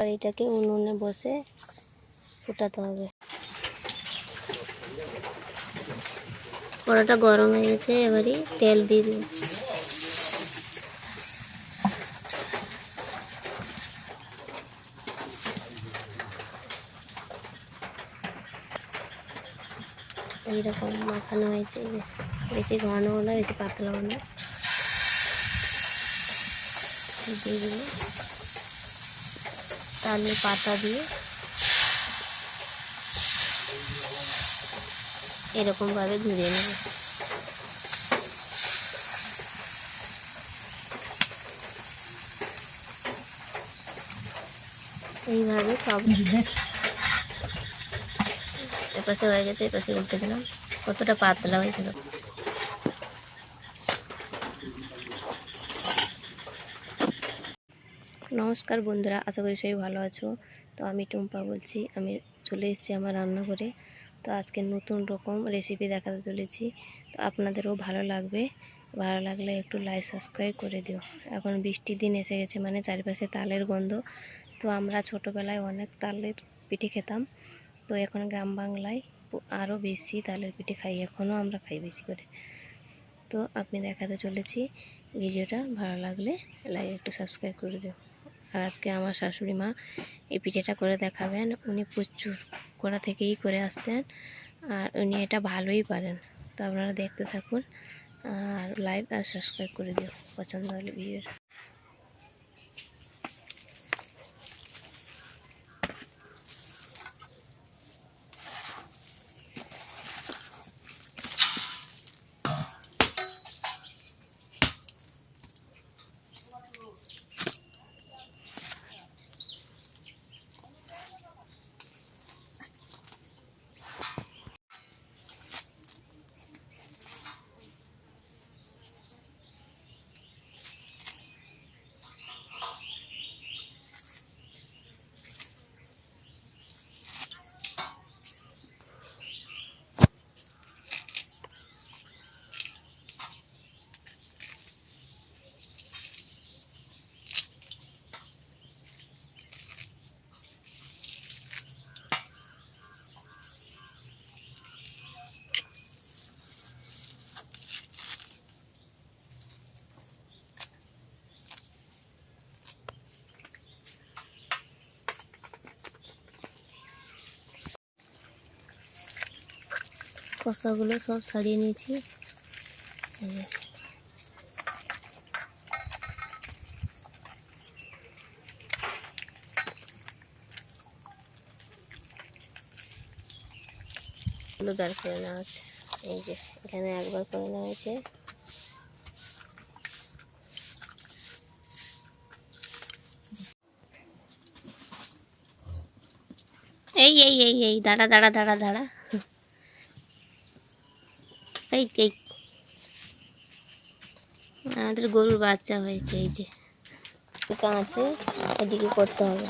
আর এটাকে উনুনে বসে ফুটাতে হবে। কড়াটা গরম হয়ে গেছে, এবারে তেল দিয়ে দিব। এইরকম মাখানো হয়েছে, বেশি ঘনও না বেশি পাতলাও না। দিয়ে দিব তালের পাতা দিয়ে এরকমভাবে ঘুরিয়ে নেব। এইভাবে সব এপাশে হয়ে গেছে, এপাশে উল্টে দিলাম। কতটা পাতলা হয়েছে তো। নমস্কার বন্ধুরা, আশা করি সবাই ভালো আছো। তো আমি টুম্পা বলছি, আমি চলে এসেছি আমার রান্নাঘরে। তো আজকে নতুন রকম রেসিপি দেখাতে চলেছি। তো আপনাদেরও ভালো লাগবে, ভালো লাগলে একটু লাইক সাবস্ক্রাইব করে দিও। এখন বৃষ্টির দিন এসে গেছে, মানে চারিপাশে তালের গন্ধ। তো আমরা ছোটোবেলায় অনেক তালের পিঠে খেতাম, তো এখন গ্রাম বাংলায় আরও বেশি তালের পিঠে খাই, এখনও আমরা খাই বেশি করে। তো আপনি দেখাতে চলেছি, ভিডিওটা ভালো লাগলে লাইক একটু সাবস্ক্রাইব করে দিও। আর আজকে আমার শাশুড়ি মা এই পিঠেটা করে দেখাবেন। উনি প্রচুর গোড়া থেকেই করে আসছেন, আর উনি এটা ভালোই পারেন। তো আপনারা দেখতে থাকুন আর লাইক আর সাবস্ক্রাইব করে দিও পছন্দ হলে ভিডিওটা। কষাগুলো সব ছাড়িয়ে নিয়েছি। এগুলো বের করে নেওয়া আছে, এই যে এখানে একবার করে নেওয়া হয়েছে। এই এই এই এই দাঁড়া দাঁড়া দাঁড়া দাঁড়া, এই এই আমাদের গরুর বাচ্চা হয়েছে, এই যে কাঁচে এদিকে করতে হবে।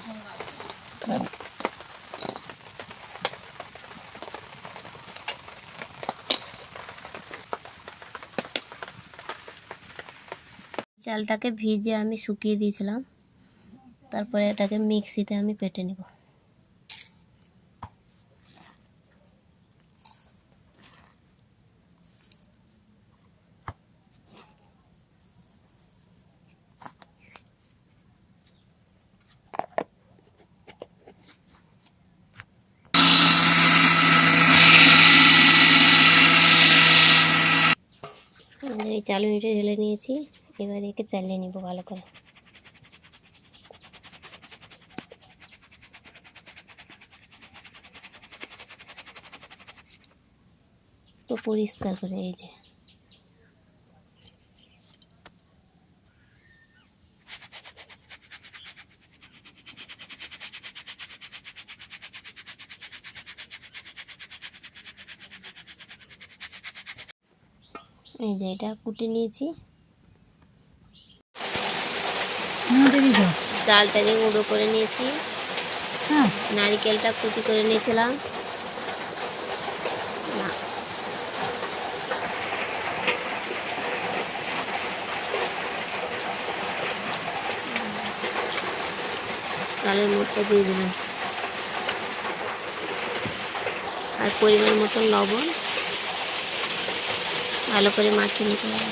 চালটাকে ভিজে আমি শুকিয়ে দিয়েছিলাম, তারপরে এটাকে মিক্সিতে আমি পেটে নেব। এই চালুনিটা ঢেলে নিয়েছি, এবার একে চালিয়ে নিব ভালো করে। তো পরিষ্কার করে এই যে এটা কুটে নিয়েছি। চালটাকে গুঁড়ো করে নিয়েছি, নারিকেলটা কুচি করে নিয়েছিলাম। তালের মধ্যে দিয়ে দিলাম, আর পরিমাণ মতো লবণ। ভালো করে মাখিয়ে নিতে হবে।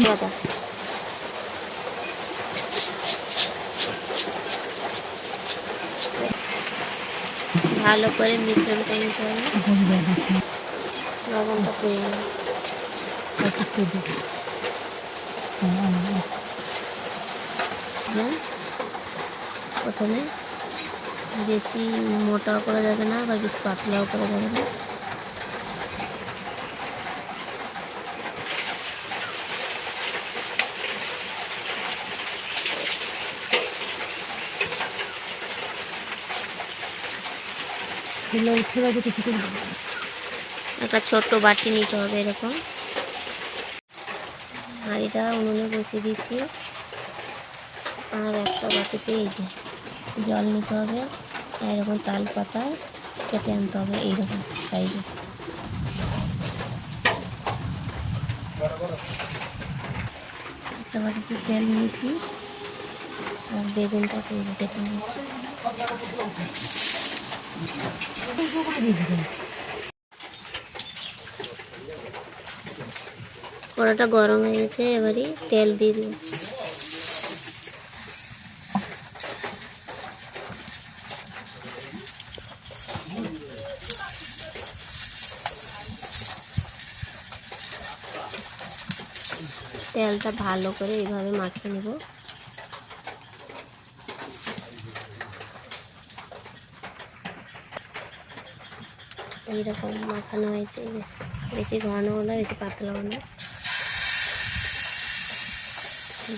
পাতা ভালো করে মিশ্রণটা নিতে হবে। লবণটা করে নেব। প্রথমে বেশি মোটাও করা যাবে না, আবার বেশি পাতলাও করা যাবে না। একটা ছোট্ট বাটি নিতে হবে এরকম। আর এটা উনুনে বসিয়ে দিচ্ছি। আর একটা বাটিতে এই যে জল নিতে হবে। এরকম তাল পাতা কেটে আনতে হবে এইরকম সাইজে। একটা বাটিতে তেল নিয়েছি আর বেগুনটাকে কেটে নিয়েছি। কড়াটা গরম হয়ে গেছে, এবারে তেল দিয়ে দিব। তেলটা ভালো করে এইভাবে মাখিয়ে নেব। এইরকম মাখানো হয়েছে, বেশি ঘনও না বেশি পাতলাও না।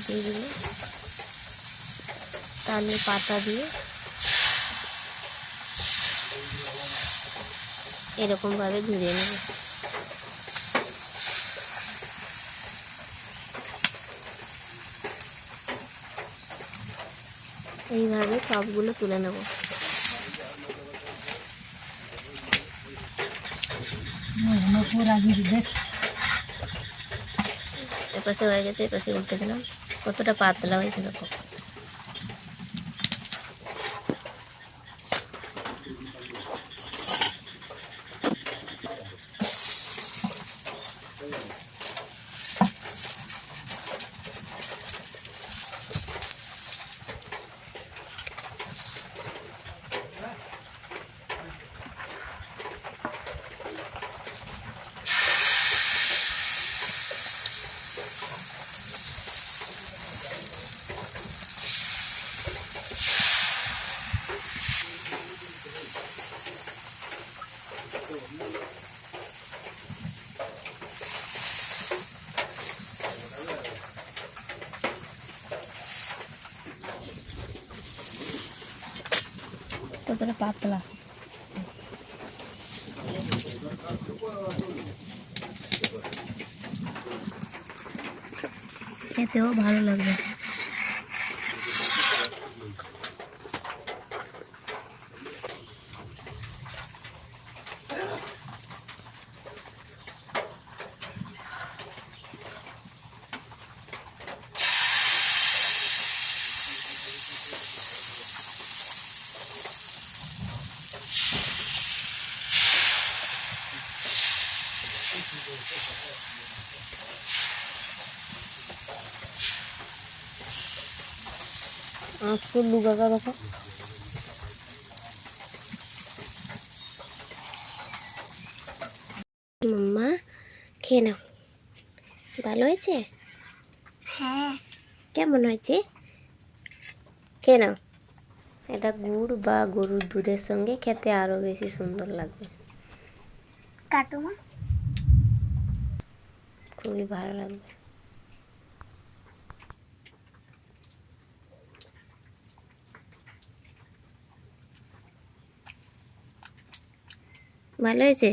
দিয়ে দিল তালের পাতা দিয়ে এরকমভাবে ঘুরিয়ে নেব। এইভাবে সবগুলো তুলে নেব। এপাশে হয়ে গেছে, এপাশে উল্টে দিলাম। কতটা পাতলা হয়েছে দেখো। কতটা পাতলা, খেতেও ভালো লাগবে। আজকে লুগাকা দেখো। মাম্মা খেয়ে নাও। ভালো হয়েছে? হ্যাঁ। কেমন হয়েছে? খেয়ে নাও। এটা গুড় বা গরুর দুধের সঙ্গে খেতে আরো বেশি সুন্দর লাগবে। কাটো মা। খুবই ভালো লাগবে। ভালো হয়েছে?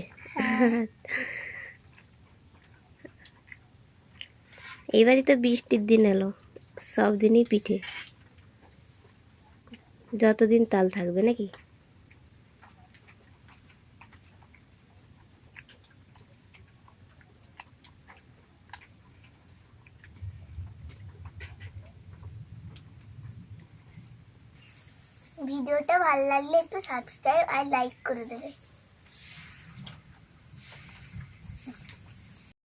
এইবারই তো বৃষ্টির দিন এলো, সব দিনই পিঠে, যতদিন তাল থাকবে নাকি। ভিডিওটা ভালো লাগলে একটু সাবস্ক্রাইব আর লাইক করে দেবে।